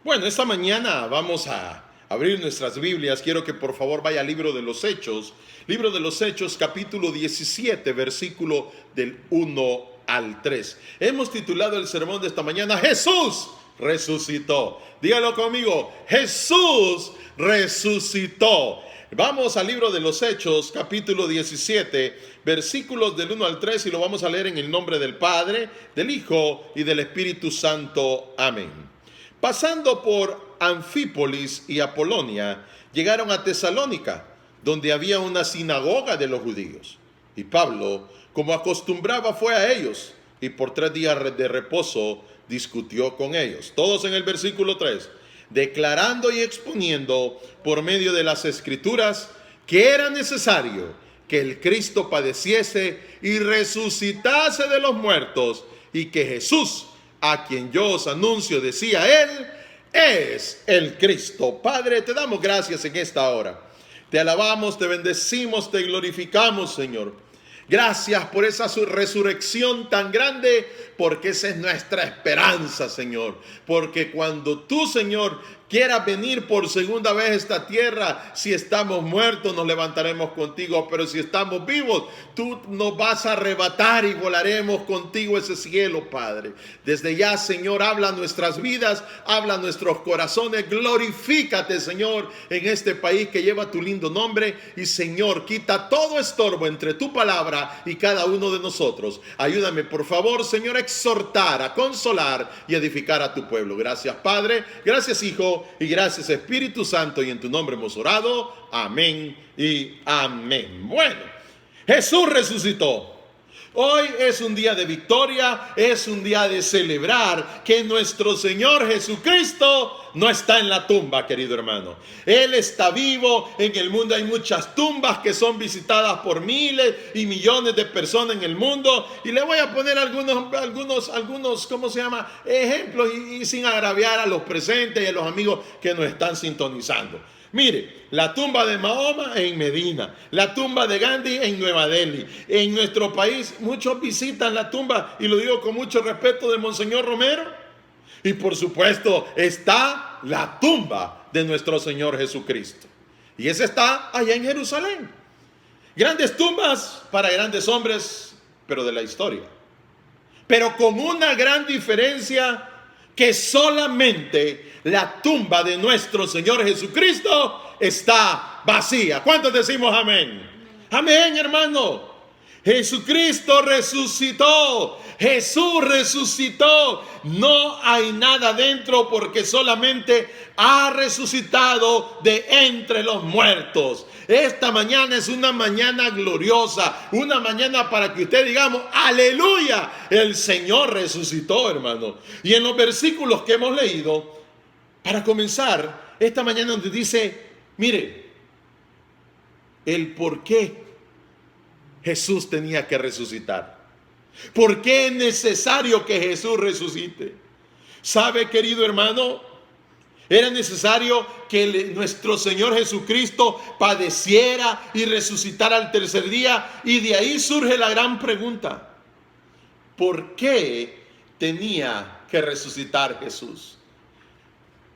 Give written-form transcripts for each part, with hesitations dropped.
Bueno, esta mañana vamos a abrir nuestras Biblias. Quiero que por favor vaya al libro de los Hechos. Libro de los Hechos, capítulo 17, versículo del 1 al 3. Hemos titulado el sermón de esta mañana, Jesús resucitó. Dígalo conmigo, Jesús resucitó. Vamos al libro de los Hechos, capítulo 17, versículos del 1 al 3, y lo vamos a leer en el nombre del Padre, del Hijo y del Espíritu Santo. Amén. Pasando por Anfípolis y Apolonia, llegaron a Tesalónica, donde había una sinagoga de los judíos. Y Pablo, como acostumbraba, fue a ellos, y por 3 días de reposo discutió con ellos. Todos en el versículo 3, declarando y exponiendo por medio de las Escrituras que era necesario que el Cristo padeciese y resucitase de los muertos, y que Jesús, a quien yo os anuncio, decía él, es el Cristo. Padre, te damos gracias en esta hora. Te alabamos, te bendecimos, te glorificamos, Señor. Gracias por esa resurrección tan grande, porque esa es nuestra esperanza, Señor. Porque cuando tú, Señor, quieras venir por segunda vez a esta tierra, si estamos muertos nos levantaremos contigo, pero si estamos vivos, tú nos vas a arrebatar y volaremos contigo a ese cielo, Padre. Desde ya, Señor, habla nuestras vidas, habla nuestros corazones, glorifícate, Señor, en este país que lleva tu lindo nombre, y Señor, quita todo estorbo entre tu palabra y cada uno de nosotros. Ayúdame, por favor, Señor, a exhortar, a consolar y edificar a tu pueblo. Gracias, Padre, gracias, Hijo, y gracias, Espíritu Santo, y en tu nombre hemos orado. Amén y amén. Bueno, Jesús resucitó. Hoy es un día de victoria, es un día de celebrar que nuestro Señor Jesucristo no está en la tumba, querido hermano. Él está vivo. En el mundo hay muchas tumbas que son visitadas por miles y millones de personas en el mundo. Y le voy a poner algunos ejemplos y sin agraviar a los presentes y a los amigos que nos están sintonizando. Mire, la tumba de Mahoma en Medina, la tumba de Gandhi en Nueva Delhi. En nuestro país muchos visitan la tumba, y lo digo con mucho respeto, de Monseñor Romero. Y por supuesto está la tumba de nuestro Señor Jesucristo. Y esa está allá en Jerusalén. Grandes tumbas para grandes hombres, pero de la historia. Pero con una gran diferencia, que solamente la tumba de nuestro Señor Jesucristo está vacía. ¿Cuántos decimos amén? Amén, hermano. Jesucristo resucitó. Jesús resucitó. No hay nada dentro, porque solamente ha resucitado de entre los muertos. Esta mañana es una mañana gloriosa, una mañana para que usted digamos, aleluya, el Señor resucitó, hermano. Y en los versículos que hemos leído, para comenzar, esta mañana donde dice, mire, el por qué Jesús tenía que resucitar. ¿Por qué es necesario que Jesús resucite? ¿Sabe, querido hermano? Era necesario que nuestro Señor Jesucristo padeciera y resucitara al tercer día. Y de ahí surge la gran pregunta: ¿por qué tenía que resucitar Jesús?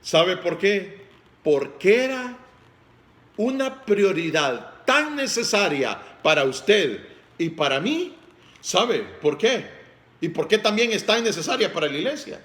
¿Sabe por qué? Porque era una prioridad tan necesaria para usted y para mí. ¿Sabe por qué? ¿Y por qué también es tan necesaria para la iglesia?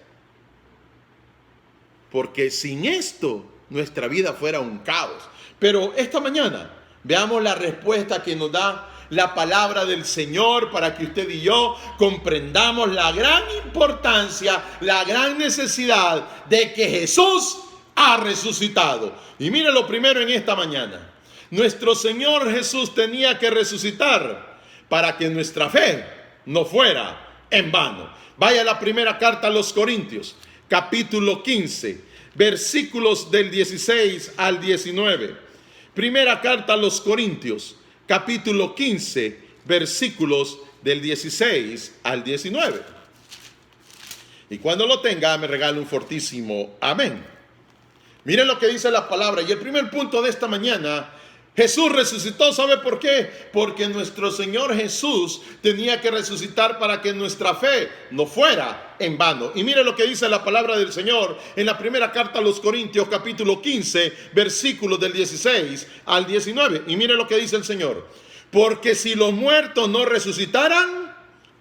Porque sin esto nuestra vida fuera un caos. Pero esta mañana veamos la respuesta que nos da la palabra del Señor, para que usted y yo comprendamos la gran importancia, la gran necesidad de que Jesús ha resucitado. Y mire lo primero en esta mañana: nuestro Señor Jesús tenía que resucitar para que nuestra fe no fuera en vano. Vaya a la primera carta a los Corintios, capítulo 15, versículos del 16 al 19. Primera carta a los Corintios, capítulo 15, versículos del 16 al 19. Y cuando lo tenga, me regala un fortísimo amén. Miren lo que dice la palabra. Y el primer punto de esta mañana Jesús resucitó, ¿sabe por qué? Porque nuestro Señor Jesús tenía que resucitar para que nuestra fe no fuera en vano. Y mire lo que dice la palabra del Señor en la primera carta a los Corintios, capítulo 15, versículos del 16 al 19. Y mire lo que dice el Señor. Porque si los muertos no resucitaran,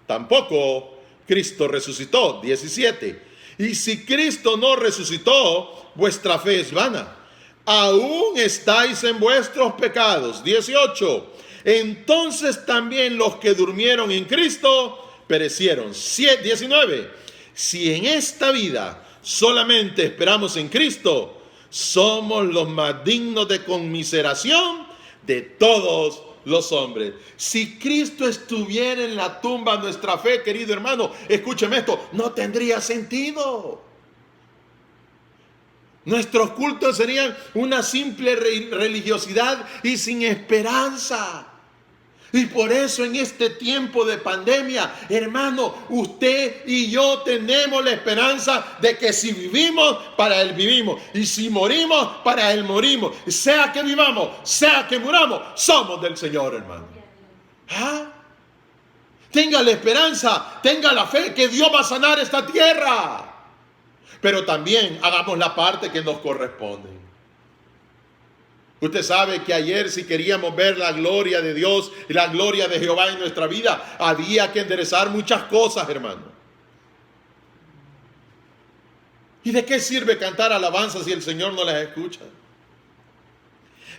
tampoco Cristo resucitó. 17. Y si Cristo no resucitó, vuestra fe es vana. Aún estáis en vuestros pecados. 18. Entonces también los que durmieron en Cristo perecieron. 19. Si en esta vida solamente esperamos en Cristo, somos los más dignos de conmiseración de todos los hombres. Si Cristo estuviera en la tumba, nuestra fe, querido hermano, escúcheme esto, no tendría sentido. Nuestros cultos serían una simple religiosidad y sin esperanza. Y por eso en este tiempo de pandemia, hermano, usted y yo tenemos la esperanza de que si vivimos, para Él vivimos. Y si morimos, para Él morimos. Sea que vivamos, sea que muramos, somos del Señor, hermano. ¿Ah? Tenga la esperanza, tenga la fe que Dios va a sanar esta tierra. Pero también hagamos la parte que nos corresponde. Usted sabe que ayer, si queríamos ver la gloria de Dios y la gloria de Jehová en nuestra vida, había que enderezar muchas cosas, hermano. ¿Y de qué sirve cantar alabanzas si el Señor no las escucha?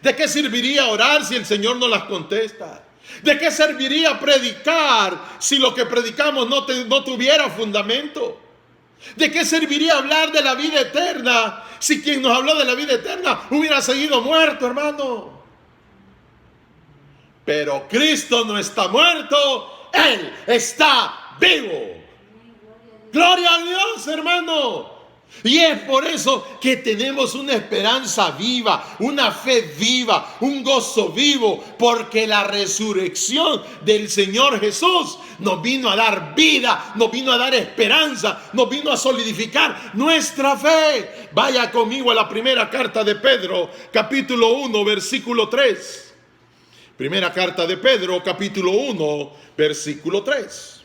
¿De qué serviría orar si el Señor no las contesta? ¿De qué serviría predicar si lo que predicamos no tuviera fundamento? ¿De qué serviría hablar de la vida eterna si quien nos habló de la vida eterna hubiera seguido muerto, hermano? Pero Cristo no está muerto, Él está vivo. Gloria a Dios, hermano. Y es por eso que tenemos una esperanza viva, una fe viva, un gozo vivo, porque la resurrección del Señor Jesús nos vino a dar vida, nos vino a dar esperanza, nos vino a solidificar nuestra fe. Vaya conmigo a la primera carta de Pedro, capítulo 1, versículo 3. Primera carta de Pedro, capítulo 1, versículo 3.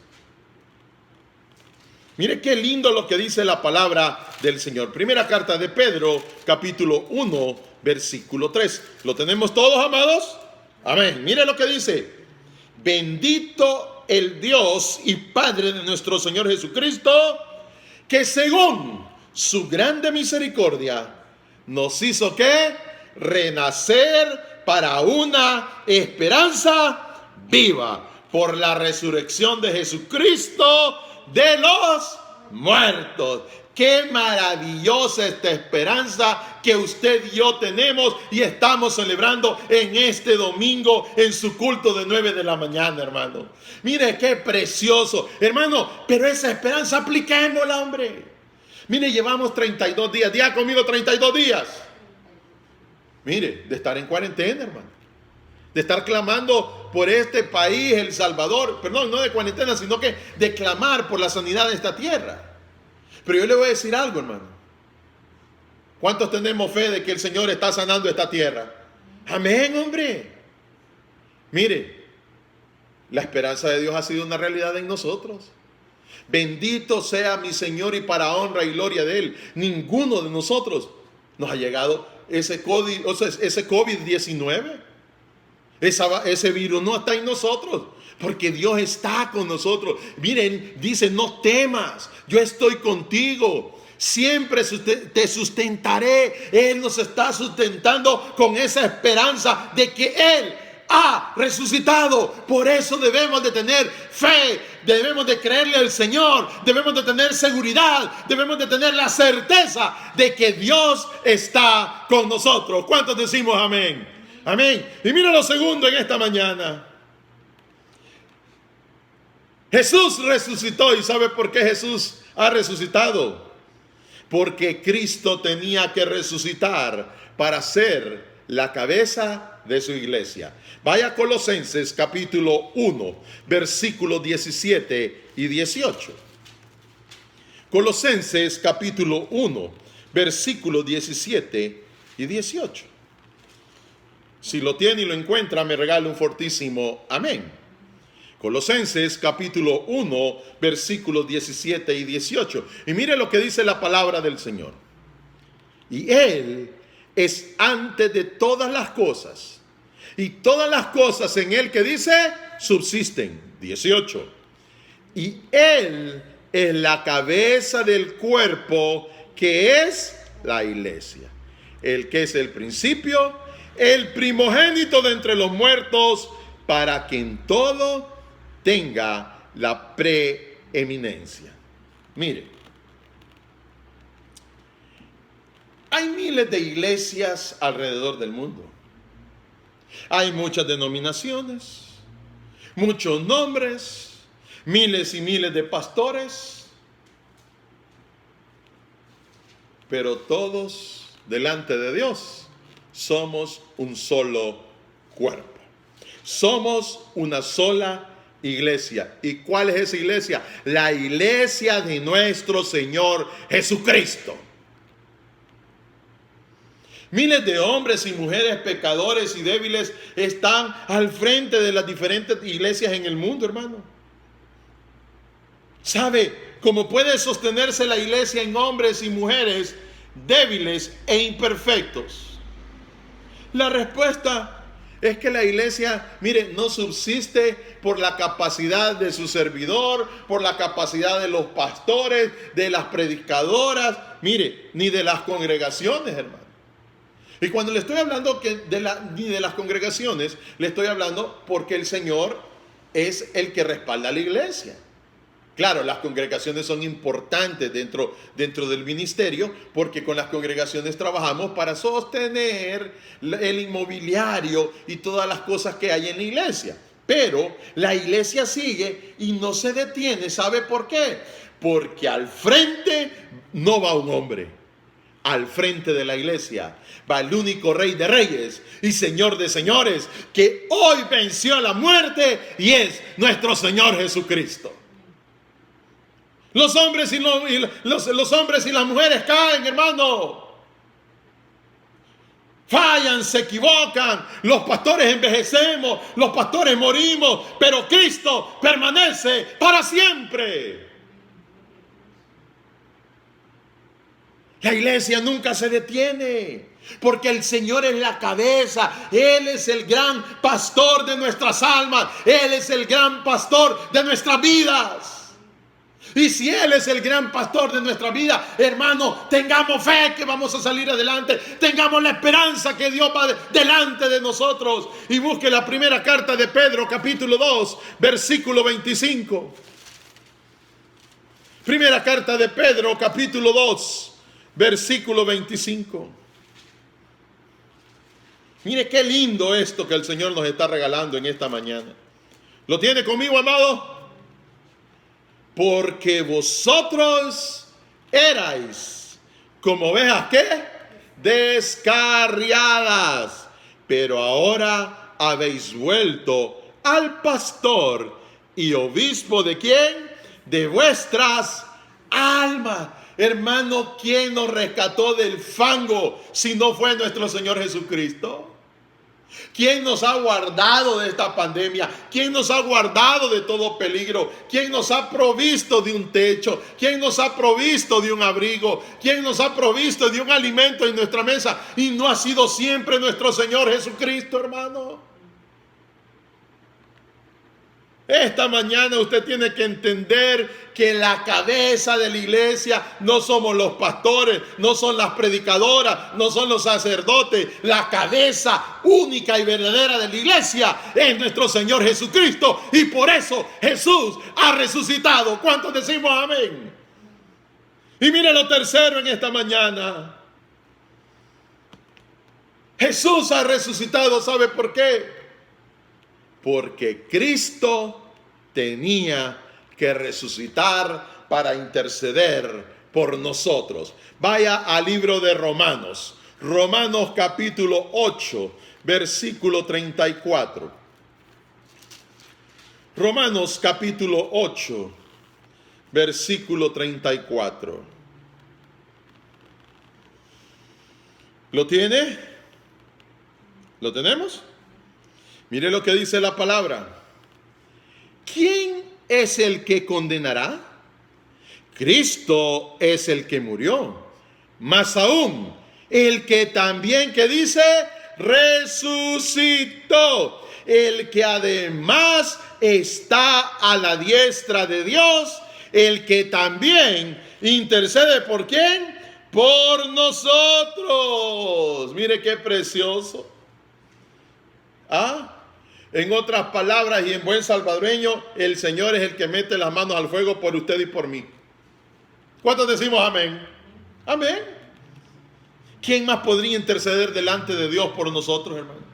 Mire qué lindo lo que dice la palabra del Señor. Primera carta de Pedro, capítulo 1, versículo 3. ¿Lo tenemos todos, amados? Amén. Mire lo que dice. Bendito el Dios y Padre de nuestro Señor Jesucristo, que según su grande misericordia nos hizo ¿qué? Renacer para una esperanza viva por la resurrección de Jesucristo de los muertos. Qué maravillosa esta esperanza que usted y yo tenemos y estamos celebrando en este domingo en su culto de 9 de la mañana, hermano. Mire qué precioso, hermano, pero esa esperanza apliquémosla, hombre. Mire, llevamos 32 días, día conmigo 32 días. Mire, de estar en cuarentena, hermano. De estar clamando por este país, El Salvador, perdón, no de cuarentena, sino que de clamar por la sanidad de esta tierra. Pero yo le voy a decir algo, hermano. ¿Cuántos tenemos fe de que el Señor está sanando esta tierra? Amén, hombre. Mire, la esperanza de Dios ha sido una realidad en nosotros. Bendito sea mi Señor y para honra y gloria de Él. Ninguno de nosotros nos ha llegado ese COVID-19. Ese virus no está en nosotros, porque Dios está con nosotros. Miren, dice, no temas, yo estoy contigo, siempre te sustentaré. Él nos está sustentando con esa esperanza de que Él ha resucitado. Por eso debemos de tener fe, debemos de creerle al Señor, debemos de tener seguridad, debemos de tener la certeza de que Dios está con nosotros. ¿Cuántos decimos amén? Amén. Y mira lo segundo en esta mañana. Jesús resucitó. ¿Y sabe por qué Jesús ha resucitado? Porque Cristo tenía que resucitar para ser la cabeza de su iglesia. Vaya a Colosenses capítulo 1, versículos 17 y 18. Colosenses capítulo 1, versículos 17 y 18. Si lo tiene y lo encuentra, me regala un fortísimo amén. Colosenses capítulo 1, versículos 17 y 18. Y mire lo que dice la palabra del Señor. Y Él es antes de todas las cosas. Y todas las cosas en Él, que dice, subsisten. 18. Y Él es la cabeza del cuerpo, que es la iglesia. El que es el principio, el primogénito de entre los muertos, para que en todo tenga la preeminencia. Mire, hay miles de iglesias alrededor del mundo. Hay muchas denominaciones, muchos nombres, miles y miles de pastores, pero todos delante de Dios somos un solo cuerpo. Somos una sola iglesia. ¿Y cuál es esa iglesia? La iglesia de nuestro Señor Jesucristo. Miles de hombres y mujeres pecadores y débiles están al frente de las diferentes iglesias en el mundo, hermano. ¿Sabe cómo puede sostenerse la iglesia en hombres y mujeres débiles e imperfectos? La respuesta es que la iglesia, mire, no subsiste por la capacidad de su servidor, por la capacidad de los pastores, de las predicadoras, mire, ni de las congregaciones, hermano. Y cuando le estoy hablando ni de las congregaciones, le estoy hablando porque el Señor es el que respalda a la iglesia. Claro, las congregaciones son importantes dentro del ministerio, porque con las congregaciones trabajamos para sostener el inmobiliario y todas las cosas que hay en la iglesia. Pero la iglesia sigue y no se detiene. ¿Sabe por qué? Porque al frente no va un hombre. Al frente de la iglesia va el único Rey de Reyes y Señor de Señores, que hoy venció a la muerte, y es nuestro Señor Jesucristo. Los hombres y las mujeres caen, hermano. Fallan, se equivocan. Los pastores envejecemos, los pastores morimos, pero Cristo permanece para siempre. La iglesia nunca se detiene, porque el Señor es la cabeza. Él es el gran pastor de nuestras almas. Él es el gran pastor de nuestras vidas. Y si Él es el gran pastor de nuestra vida, hermano, tengamos fe que vamos a salir adelante. Tengamos la esperanza que Dios va delante de nosotros. Y busque la primera carta de Pedro, capítulo 2, versículo 25. Primera carta de Pedro, capítulo 2, versículo 25. Mire qué lindo esto que el Señor nos está regalando en esta mañana. ¿Lo tiene conmigo, amado? Porque vosotros erais como ovejas, ¿qué? Descarriadas. Pero ahora habéis vuelto al pastor y obispo ¿de quién? De vuestras almas. Hermano, ¿quién nos rescató del fango si no fue nuestro Señor Jesucristo? ¿Quién nos ha guardado de esta pandemia? ¿Quién nos ha guardado de todo peligro? ¿Quién nos ha provisto de un techo? ¿Quién nos ha provisto de un abrigo? ¿Quién nos ha provisto de un alimento en nuestra mesa? Y no ha sido siempre nuestro Señor Jesucristo, hermano. Esta mañana usted tiene que entender que la cabeza de la iglesia no somos los pastores, no son las predicadoras, no son los sacerdotes. La cabeza única y verdadera de la iglesia es nuestro Señor Jesucristo, y por eso Jesús ha resucitado. ¿Cuántos decimos amén? Y mire lo tercero en esta mañana. Jesús ha resucitado, ¿sabe por qué? Porque Cristo tenía que resucitar para interceder por nosotros. Vaya al libro de Romanos. Romanos capítulo 8, versículo 34. Romanos capítulo 8, versículo 34. ¿Lo tiene? ¿Lo tenemos? Mire lo que dice la palabra. ¿Quién es el que condenará? Cristo es el que murió. Más aún, el que también, que dice, resucitó. El que además está a la diestra de Dios. El que también intercede, ¿por quién? Por nosotros. Mire qué precioso. En otras palabras y en buen salvadoreño, el Señor es el que mete las manos al fuego por usted y por mí. ¿Cuántos decimos amén? Amén. ¿Quién más podría interceder delante de Dios por nosotros, hermano?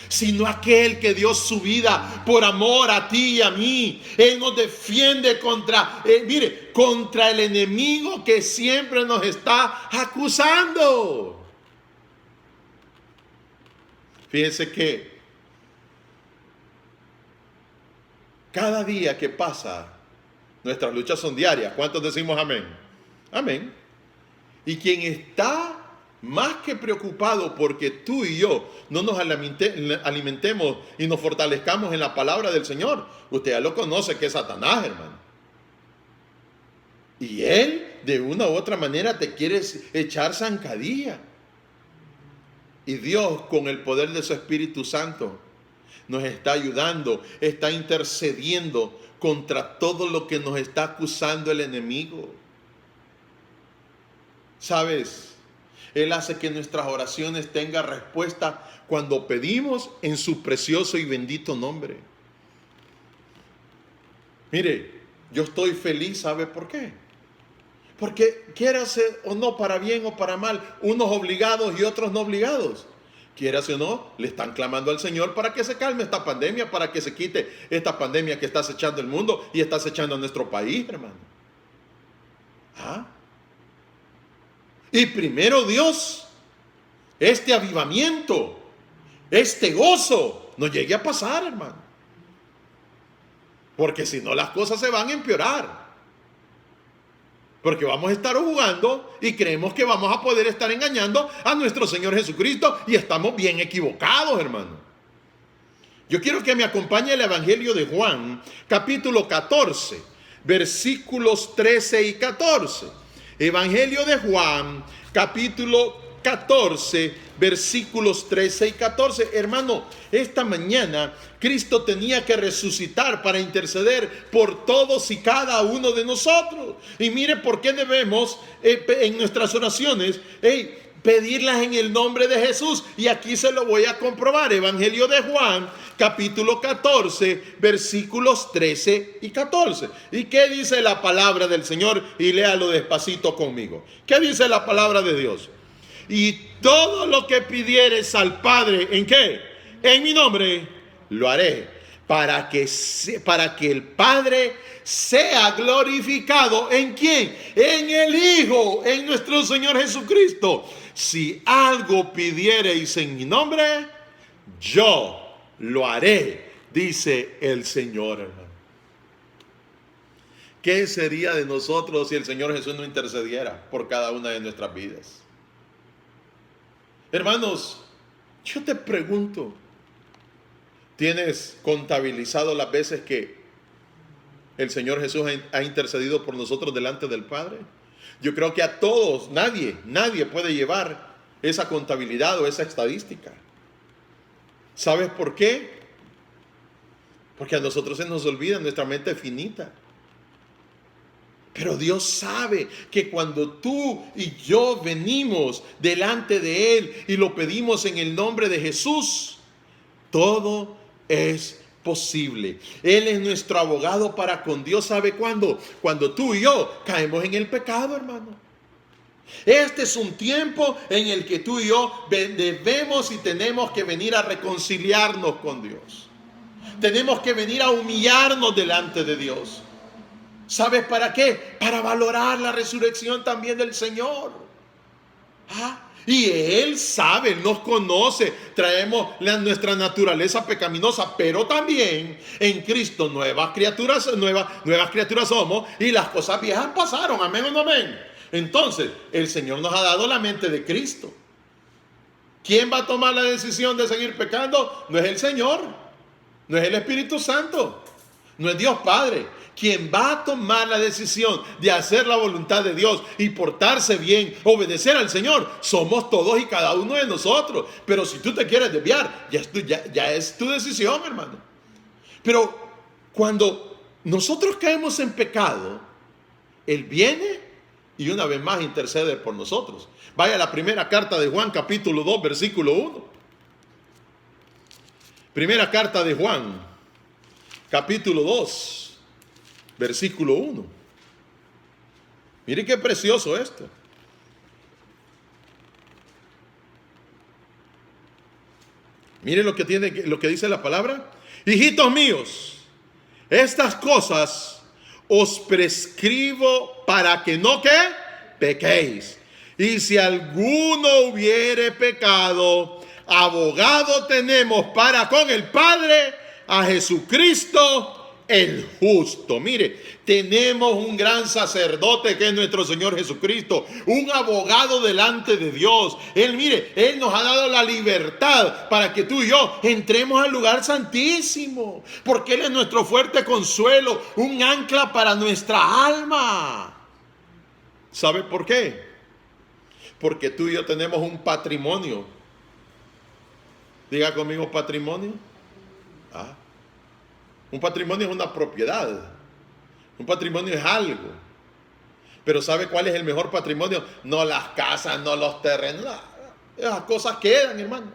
Sino aquel que dio su vida por amor a ti y a mí. Él nos defiende contra el enemigo que siempre nos está acusando. Fíjense que cada día que pasa, nuestras luchas son diarias. ¿Cuántos decimos amén? Amén. Y quien está más que preocupado porque tú y yo no nos alimentemos y nos fortalezcamos en la palabra del Señor, usted ya lo conoce, que es Satanás, hermano. Y él, de una u otra manera, te quiere echar zancadilla. Y Dios, con el poder de su Espíritu Santo, nos está ayudando, está intercediendo contra todo lo que nos está acusando el enemigo. ¿Sabes? Él hace que nuestras oraciones tengan respuesta cuando pedimos en su precioso y bendito nombre. Mire, yo estoy feliz, ¿sabe por qué? Porque quiérase o no, para bien o para mal, unos obligados y otros no obligados. Quiérase o no, le están clamando al Señor para que se calme esta pandemia, para que se quite esta pandemia que está acechando el mundo y está acechando a nuestro país, hermano. Y primero Dios, este avivamiento, este gozo, no llegue a pasar, hermano. Porque si no, las cosas se van a empeorar. Porque vamos a estar jugando y creemos que vamos a poder estar engañando a nuestro Señor Jesucristo y estamos bien equivocados, hermano. Yo quiero que me acompañe el Evangelio de Juan, capítulo 14, versículos 13 y 14. Evangelio de Juan, capítulo 14, versículos 13 y 14. Hermano, esta mañana Cristo tenía que resucitar para interceder por todos y cada uno de nosotros. Y mire por qué debemos en nuestras oraciones pedirlas en el nombre de Jesús. Y aquí se lo voy a comprobar. Evangelio de Juan, capítulo 14, versículos 13 y 14. ¿Y qué dice la palabra del Señor? Y léalo despacito conmigo. ¿Qué dice la palabra de Dios? Y todo lo que pidieres al Padre, ¿en qué? En mi nombre, lo haré. Para que el Padre sea glorificado. ¿En quién? En el Hijo, en nuestro Señor Jesucristo. Si algo pidiereis en mi nombre, yo lo haré, dice el Señor, hermano. ¿Qué sería de nosotros si el Señor Jesús no intercediera por cada una de nuestras vidas? Hermanos, yo te pregunto, ¿tienes contabilizado las veces que el Señor Jesús ha intercedido por nosotros delante del Padre? Yo creo que a todos, nadie puede llevar esa contabilidad o esa estadística. ¿Sabes por qué? Porque a nosotros se nos olvida, nuestra mente es finita. Pero Dios sabe que cuando tú y yo venimos delante de Él y lo pedimos en el nombre de Jesús, todo es posible. Él es nuestro abogado para con Dios. ¿Sabe cuándo? Cuando tú y yo caemos en el pecado, hermano. Este es un tiempo en el que tú y yo debemos y tenemos que venir a reconciliarnos con Dios. Tenemos que venir a humillarnos delante de Dios. ¿Sabes para qué? Para valorar la resurrección también del Señor. Y Él sabe, Él nos conoce, traemos nuestra naturaleza pecaminosa, pero también en Cristo nuevas criaturas somos y las cosas viejas pasaron, amén o no amén. Entonces, el Señor nos ha dado la mente de Cristo. ¿Quién va a tomar la decisión de seguir pecando? No es el Señor, no es el Espíritu Santo, no es Dios Padre. Quien va a tomar la decisión de hacer la voluntad de Dios y portarse bien, obedecer al Señor, somos todos y cada uno de nosotros. Pero si tú te quieres desviar, ya es tu decisión, hermano. Pero cuando nosotros caemos en pecado, Él viene y una vez más intercede por nosotros. Vaya a la primera carta de Juan, capítulo 2, versículo 1. Primera carta de Juan, capítulo 2. Versículo 1. Mire qué precioso esto. Mire lo que dice la palabra. Hijitos míos, estas cosas os prescribo para que no pequéis. Y si alguno hubiere pecado, abogado tenemos para con el Padre, a Jesucristo el justo. Mire, tenemos un gran sacerdote que es nuestro Señor Jesucristo, un abogado delante de Dios. Él nos ha dado la libertad para que tú y yo entremos al lugar santísimo, porque Él es nuestro fuerte consuelo, un ancla para nuestra alma. ¿Sabe por qué? Porque tú y yo tenemos un patrimonio. Diga conmigo, patrimonio. Un patrimonio es una propiedad. Un patrimonio es algo. Pero ¿sabe cuál es el mejor patrimonio? No las casas, no los terrenos. Esas cosas quedan, hermano.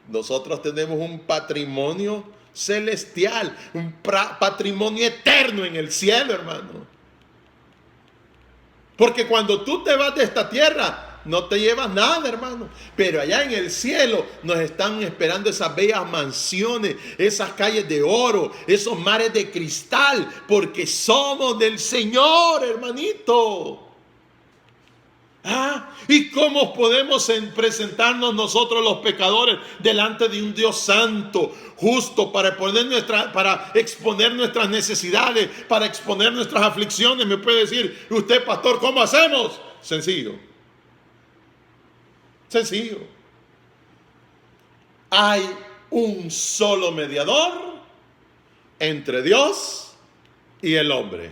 Nosotros tenemos un patrimonio celestial, un patrimonio eterno en el cielo, hermano. Porque cuando tú te vas de esta tierra, no te llevas nada, hermano. Pero allá en el cielo nos están esperando esas bellas mansiones, esas calles de oro, esos mares de cristal, porque somos del Señor, hermanito. ¿Y cómo podemos presentarnos nosotros los pecadores delante de un Dios santo, justo, para exponer nuestras necesidades, para exponer nuestras aflicciones? Me puede decir usted, pastor, ¿cómo hacemos? Sencillo. Hay un solo mediador entre Dios y el hombre.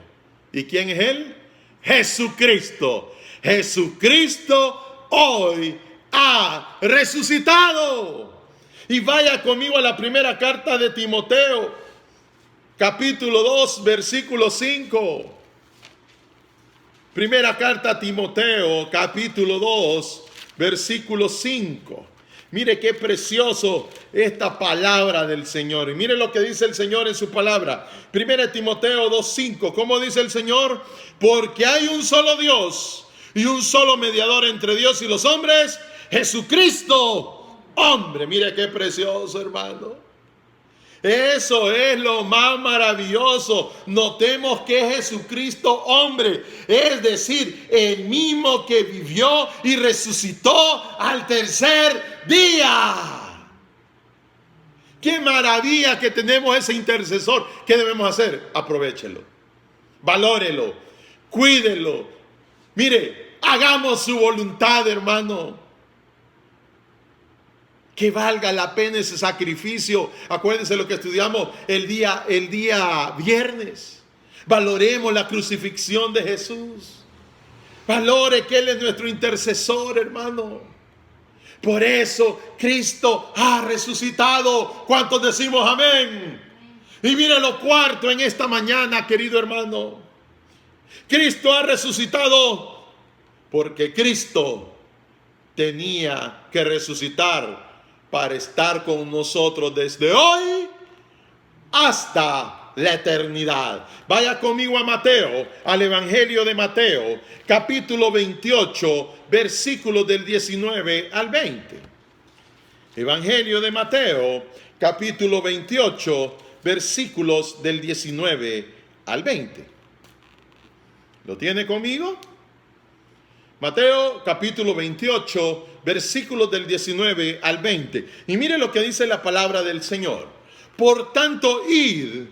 ¿Y quién es Él? Jesucristo. Jesucristo hoy ha resucitado. Y vaya conmigo a la primera carta de Timoteo, capítulo 2, versículo 5. Primera carta a Timoteo, capítulo 2, versículo 5. Mire qué precioso esta palabra del Señor. Y mire lo que dice el Señor en su palabra. Primera Timoteo 2:5. ¿Cómo dice el Señor? Porque hay un solo Dios y un solo mediador entre Dios y los hombres, Jesucristo, hombre. Mire qué precioso, hermano. Eso es lo más maravilloso. Notemos que es Jesucristo hombre, es decir, el mismo que vivió y resucitó al tercer día. Qué maravilla que tenemos ese intercesor. ¿Qué debemos hacer? Aprovéchelo, valórelo, cuídelo. Mire, hagamos su voluntad, hermano. Que valga la pena ese sacrificio. Acuérdense lo que estudiamos el día viernes. Valoremos la crucifixión de Jesús. Valore que Él es nuestro intercesor, hermano. Por eso Cristo ha resucitado. ¿Cuántos decimos amén? Y mire lo cuarto en esta mañana, querido hermano. Cristo ha resucitado porque Cristo tenía que resucitar para estar con nosotros desde hoy hasta la eternidad. Vaya conmigo a Mateo, al Evangelio de Mateo, capítulo 28, versículos del 19 al 20. Evangelio de Mateo, capítulo 28, versículos del 19 al 20. ¿Lo tiene conmigo? Mateo capítulo 28, versículos del 19 al 20. Y mire lo que dice la palabra del Señor. Por tanto, id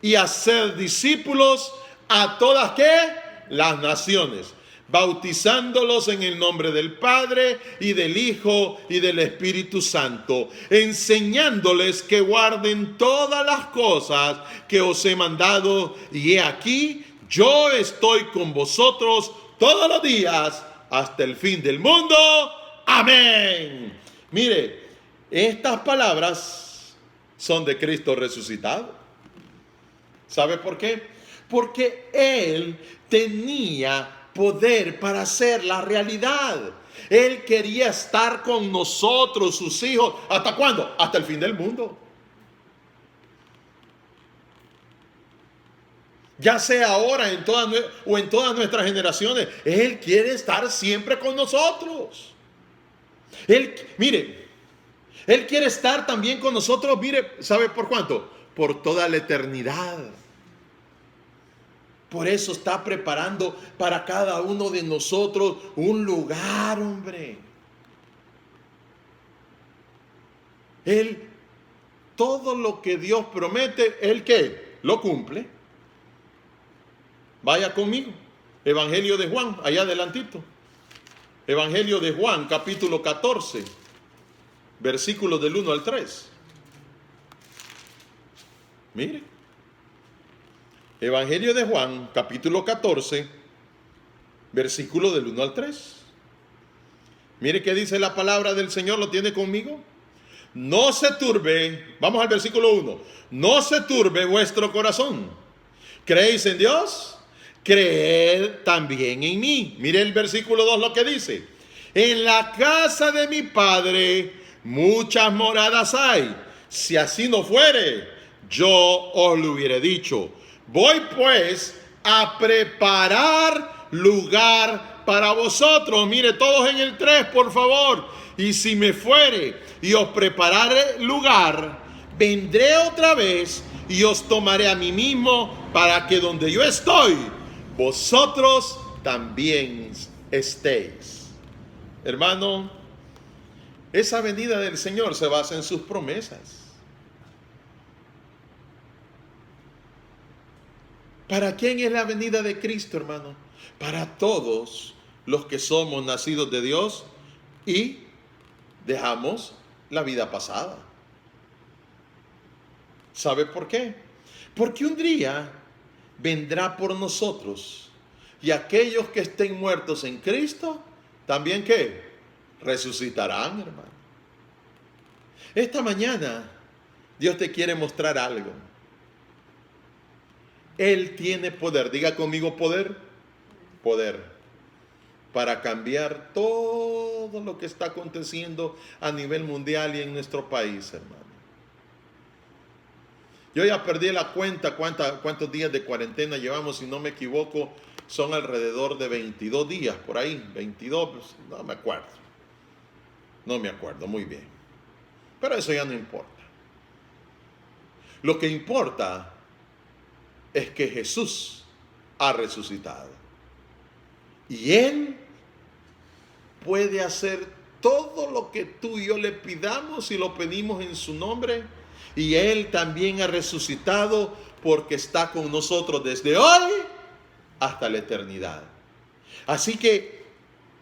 y haced discípulos a todas, ¿qué? Las naciones, bautizándolos en el nombre del Padre y del Hijo y del Espíritu Santo, enseñándoles que guarden todas las cosas que os he mandado, y he aquí, yo estoy con vosotros todos los días hasta el fin del mundo. Amén. Mire, estas palabras son de Cristo resucitado. ¿Sabe por qué? Porque Él tenía poder para hacer la realidad. Él quería estar con nosotros, sus hijos. ¿Hasta cuándo? Hasta el fin del mundo. Ya sea ahora en todas nuestras generaciones, Él quiere estar siempre con nosotros. Él quiere estar también con nosotros, mire, ¿sabe por cuánto? Por toda la eternidad. Por eso está preparando para cada uno de nosotros un lugar, hombre. Él, todo lo que Dios promete, ¿Él qué? Lo cumple. Vaya conmigo. Evangelio de Juan, allá adelantito. Evangelio de Juan, capítulo 14, versículos del 1 al 3. Mire. Evangelio de Juan, capítulo 14, versículo del 1 al 3. Mire qué dice la palabra del Señor, ¿lo tiene conmigo? No se turbe, vamos al versículo 1. No se turbe vuestro corazón. ¿Creéis en Dios? Creed también en mí. Mire el versículo 2 lo que dice. En la casa de mi Padre muchas moradas hay. Si así no fuere, yo os lo hubiera dicho. Voy pues a preparar lugar para vosotros. Mire, todos en el 3, por favor. Y si me fuere y os prepararé lugar, vendré otra vez y os tomaré a mí mismo, para que donde yo estoy, vosotros también estéis. Hermano, esa venida del Señor se basa en sus promesas. ¿Para quién es la venida de Cristo, hermano? Para todos los que somos nacidos de Dios y dejamos la vida pasada. ¿Sabe por qué? Porque un día vendrá por nosotros, y aquellos que estén muertos en Cristo, también ¿qué? Resucitarán, hermano. Esta mañana Dios te quiere mostrar algo. Él tiene poder, diga conmigo poder, poder, para cambiar todo lo que está aconteciendo a nivel mundial y en nuestro país, hermano. Yo ya perdí la cuenta cuántos días de cuarentena llevamos, si no me equivoco, son alrededor de 22 días, por ahí, 22, no me acuerdo muy bien. Pero eso ya no importa. Lo que importa es que Jesús ha resucitado. Y Él puede hacer todo lo que tú y yo le pidamos si lo pedimos en su nombre. Y Él también ha resucitado porque está con nosotros desde hoy hasta la eternidad. Así que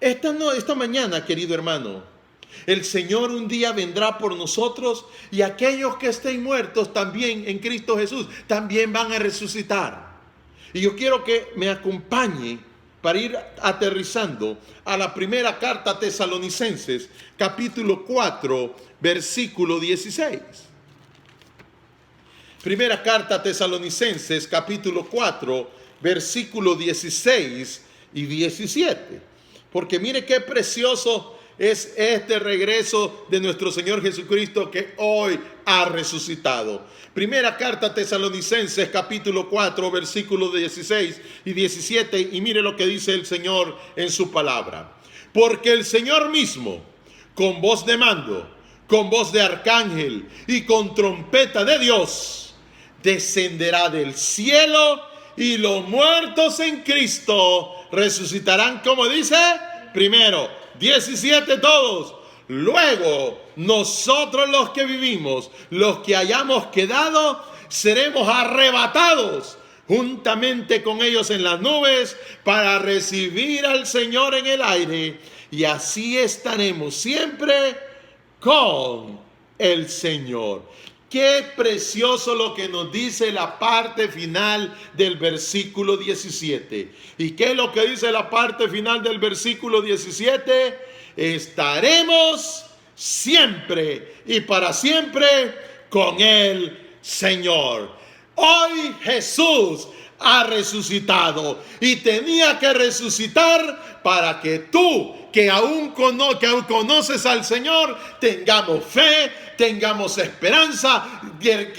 esta mañana, querido hermano, el Señor un día vendrá por nosotros, y aquellos que estén muertos también en Cristo Jesús también van a resucitar. Y yo quiero que me acompañe para ir aterrizando a la primera carta a Tesalonicenses, capítulo 4, versículo 16. Primera carta a Tesalonicenses, capítulo 4, versículo 16 y 17. Porque mire qué precioso es este regreso de nuestro Señor Jesucristo, que hoy ha resucitado. Primera carta a Tesalonicenses, capítulo 4, versículos 16 y 17. Y mire lo que dice el Señor en su palabra. Porque el Señor mismo, con voz de mando, con voz de arcángel y con trompeta de Dios, descenderá del cielo, y los muertos en Cristo resucitarán, como dice, primero, 17 todos. Luego, nosotros los que vivimos, los que hayamos quedado, seremos arrebatados juntamente con ellos en las nubes para recibir al Señor en el aire. Y así estaremos siempre con el Señor. Qué precioso lo que nos dice la parte final del versículo 17. ¿Y qué es lo que dice la parte final del versículo 17? Estaremos siempre y para siempre con el Señor. Hoy Jesús ha resucitado y tenía que resucitar para que tú, que aún conoces al Señor, tengamos fe, tengamos esperanza, que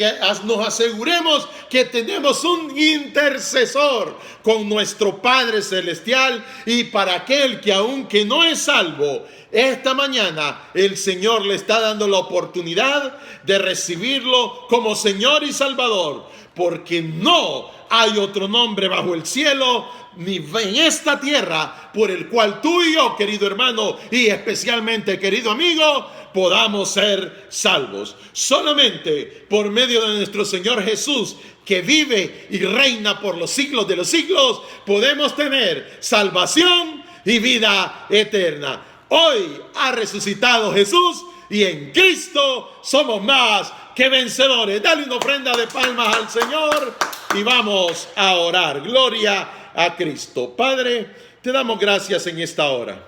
nos aseguremos que tenemos un intercesor con nuestro Padre Celestial. Y para aquel que aún que no es salvo, esta mañana el Señor le está dando la oportunidad de recibirlo como Señor y Salvador, porque no hay otro nombre bajo el cielo ni en esta tierra por el cual tú y yo, querido hermano, y especialmente querido amigo, podamos ser salvos. Solamente por medio de nuestro Señor Jesús, que vive y reina por los siglos de los siglos, podemos tener salvación y vida eterna. Hoy ha resucitado Jesús y en Cristo somos más que vencedores. Dale una ofrenda de palmas al Señor y vamos a orar. Gloria a Cristo. Padre, te damos gracias en esta hora.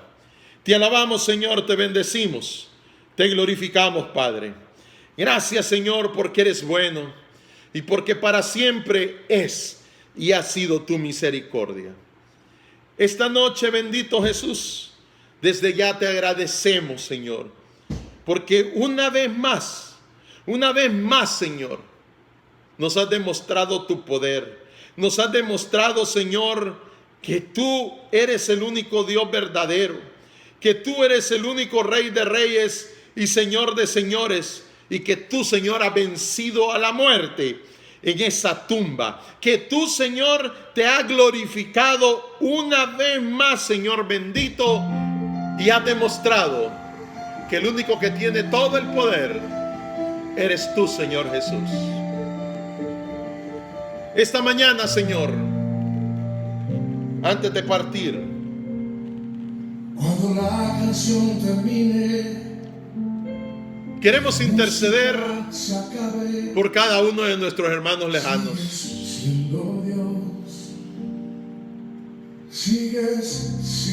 Te alabamos, Señor, te bendecimos, te glorificamos, Padre. Gracias, Señor, porque eres bueno y porque para siempre es y ha sido tu misericordia. Esta noche, bendito Jesús, desde ya te agradecemos, Señor, porque una vez más, Señor, nos has demostrado tu poder. Nos has demostrado, Señor, que tú eres el único Dios verdadero, que tú eres el único Rey de reyes y Señor de señores, y que tú, Señor, has vencido a la muerte en esa tumba, que tú, Señor, te has glorificado una vez más, Señor bendito, y has demostrado que el único que tiene todo el poder eres tú, Señor Jesús. Esta mañana, Señor, antes de partir, cuando la canción termine, queremos interceder por cada uno de nuestros hermanos lejanos.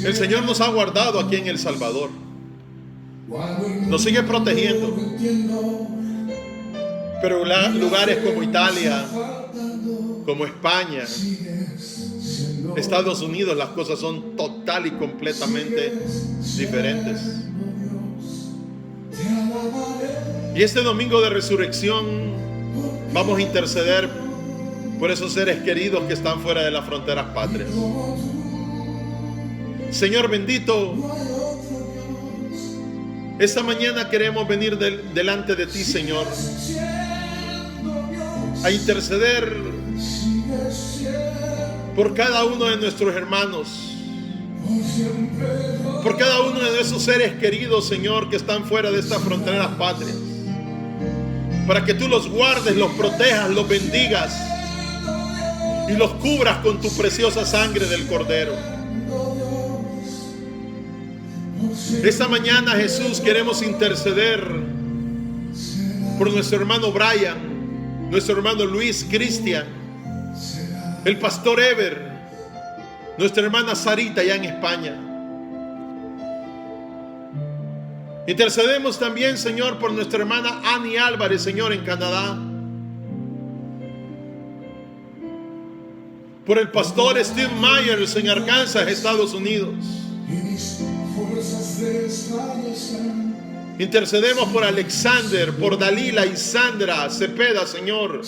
El Señor nos ha guardado aquí en El Salvador. Nos sigue protegiendo. Pero lugares como Italia, como España, Estados Unidos, las cosas son total y completamente diferentes. Y este domingo de resurrección vamos a interceder por esos seres queridos que están fuera de las fronteras patrias. Señor bendito, esta mañana queremos venir delante de ti, Señor, a interceder por cada uno de nuestros hermanos, por cada uno de esos seres queridos, Señor, que están fuera de estas fronteras patrias, para que tú los guardes, los protejas, los bendigas y los cubras con tu preciosa sangre del Cordero. Esta mañana, Jesús, queremos interceder por nuestro hermano Brian, nuestro hermano Luis Cristian, el pastor Ever, nuestra hermana Sarita allá en España. Intercedemos también, Señor, por nuestra hermana Annie Álvarez, Señor, en Canadá. Por el pastor Steve Myers en Arkansas, Estados Unidos. Intercedemos por Alexander, por Dalila y Sandra Cepeda, Señor,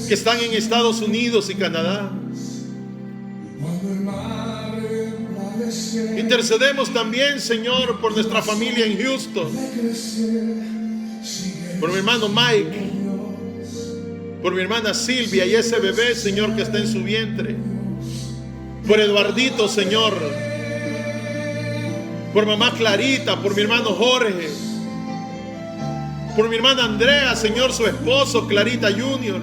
que están en Estados Unidos y Canadá. Intercedemos también, Señor, por nuestra familia en Houston, por mi hermano Mike, por mi hermana Silvia y ese bebé, Señor, que está en su vientre, por Eduardito, Señor, por mamá Clarita, por mi hermano Jorge, por mi hermana Andrea, Señor, su esposo, Clarita Junior,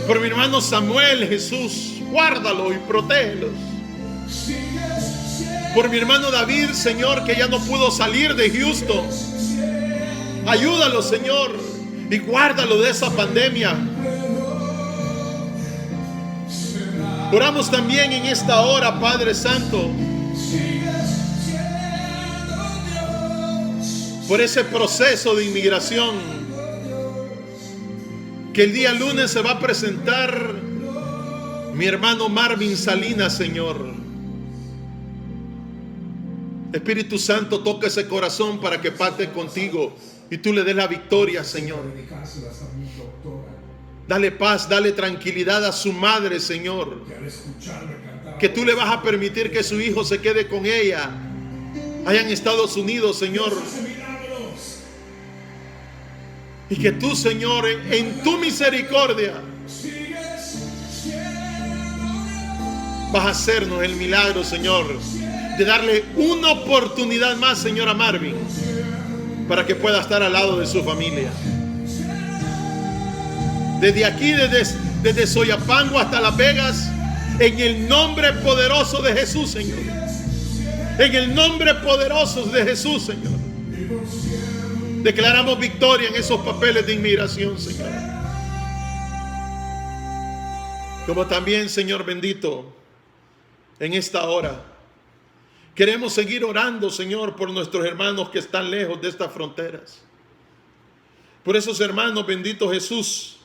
Por mi hermano Samuel, Jesús, guárdalo y protégelos. Por mi hermano David, Señor, que ya no pudo salir de Houston, ayúdalo, Señor, y guárdalo de esa pandemia. Oramos también en esta hora, Padre Santo, por ese proceso de inmigración que el día lunes se va a presentar mi hermano Marvin Salinas, Señor. Espíritu Santo, toca ese corazón para que pacte contigo y tú le des la victoria, Señor. Dale paz, dale tranquilidad a su madre, Señor. Que tú le vas a permitir que su hijo se quede con ella allá en Estados Unidos, Señor. Y que tú, Señor, en tu misericordia vas a hacernos el milagro, Señor, de darle una oportunidad más, Señor, a Marvin, para que pueda estar al lado de su familia. Desde aquí, desde Soyapango hasta Las Vegas, en el nombre poderoso de Jesús, Señor. En el nombre poderoso de Jesús, Señor. Declaramos victoria en esos papeles de inmigración, Señor. Como también, Señor bendito, en esta hora queremos seguir orando, Señor, por nuestros hermanos que están lejos de estas fronteras. Por esos hermanos, bendito Jesús,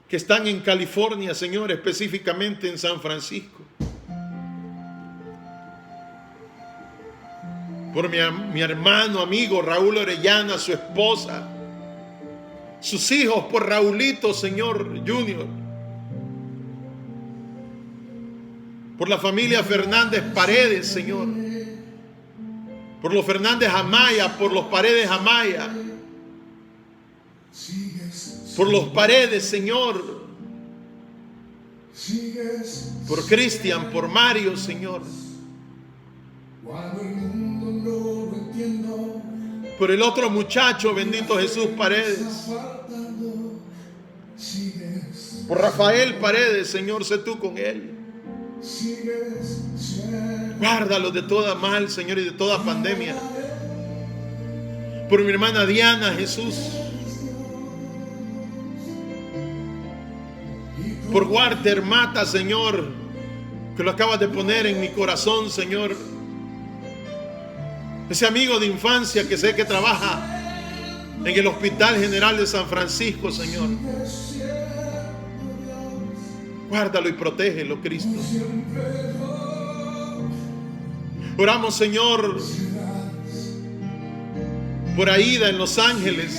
que están en California, Señor, específicamente en San Francisco. Por mi hermano, amigo Raúl Orellana, su esposa, sus hijos, por Raulito, Señor, Junior. Por la familia Fernández Paredes, Señor. Por los Fernández Amaya, por los Paredes Amaya. Por los Paredes, Señor. Por Cristian, por Mario, Señor. Por el otro muchacho, bendito Jesús Paredes. Por Rafael Paredes, Señor, sé tú con él. Guárdalo de toda mal, Señor, y de toda pandemia. Por mi hermana Diana, Jesús. Por Walter Mata, Señor, que lo acabas de poner en mi corazón, Señor. Ese amigo de infancia que sé que trabaja en el Hospital General de San Francisco, Señor. Guárdalo y protégelo, Cristo. Oramos, Señor, por Aida en Los Ángeles.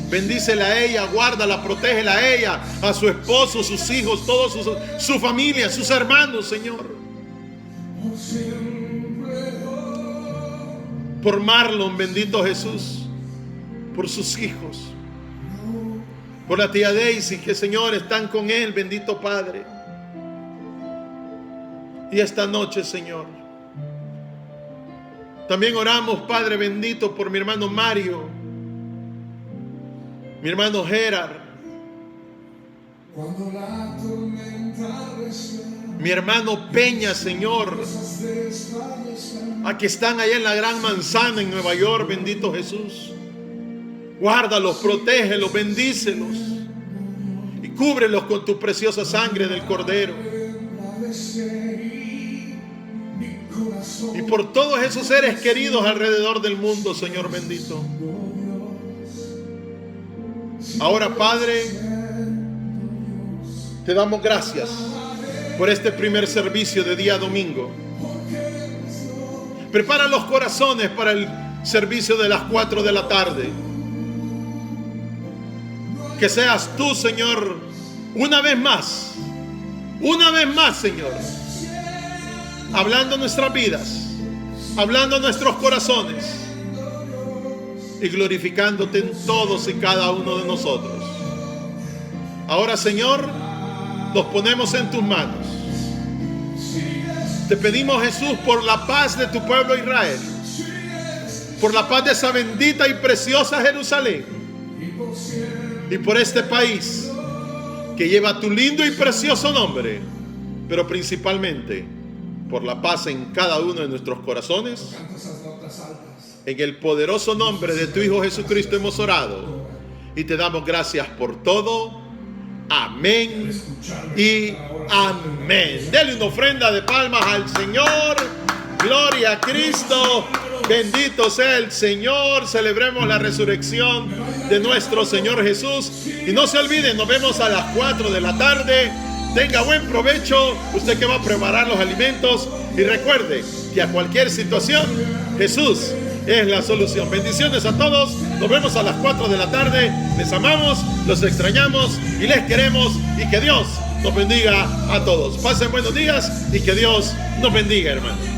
Bendícela a ella, guárdala, protégela a ella, a su esposo, sus hijos, todos su familia, sus hermanos, Señor. Por Marlon, bendito Jesús, por sus hijos. Por la tía Daisy, que, Señor, están con él, bendito Padre. Y esta noche, Señor, también oramos, Padre bendito, por mi hermano Mario, mi hermano Gerard, mi hermano Peña, Señor, a que están allá en la Gran Manzana en Nueva York, bendito Jesús. Guárdalos, protégelos, bendícelos y cúbrelos con tu preciosa sangre del Cordero. Y por todos esos seres queridos alrededor del mundo, Señor bendito. Ahora, Padre, te damos gracias por este primer servicio de día domingo. Prepara los corazones para el servicio de las 4 de la tarde. Que seas tú, Señor, una vez más, Señor, hablando nuestras vidas, hablando nuestros corazones y glorificándote en todos y cada uno de nosotros. Ahora, Señor, nos ponemos en tus manos. Te pedimos, Jesús, por la paz de tu pueblo Israel, por la paz de esa bendita y preciosa Jerusalén, y por este país que lleva tu lindo y precioso nombre, pero principalmente por la paz en cada uno de nuestros corazones. En el poderoso nombre de tu Hijo Jesucristo hemos orado y te damos gracias por todo. Amén y amén. Dele una ofrenda de palmas al Señor. Gloria a Cristo. Bendito sea el Señor. Celebremos la resurrección de nuestro Señor Jesús. Y no se olviden, nos vemos a las 4 de la tarde. Tenga buen provecho, usted que va a preparar los alimentos. Y recuerde que a cualquier situación, Jesús es la solución. Bendiciones a todos. Nos vemos a las 4 de la tarde. Les amamos, los extrañamos y les queremos. Y que Dios nos bendiga a todos. Pasen buenos días y que Dios nos bendiga, hermanos.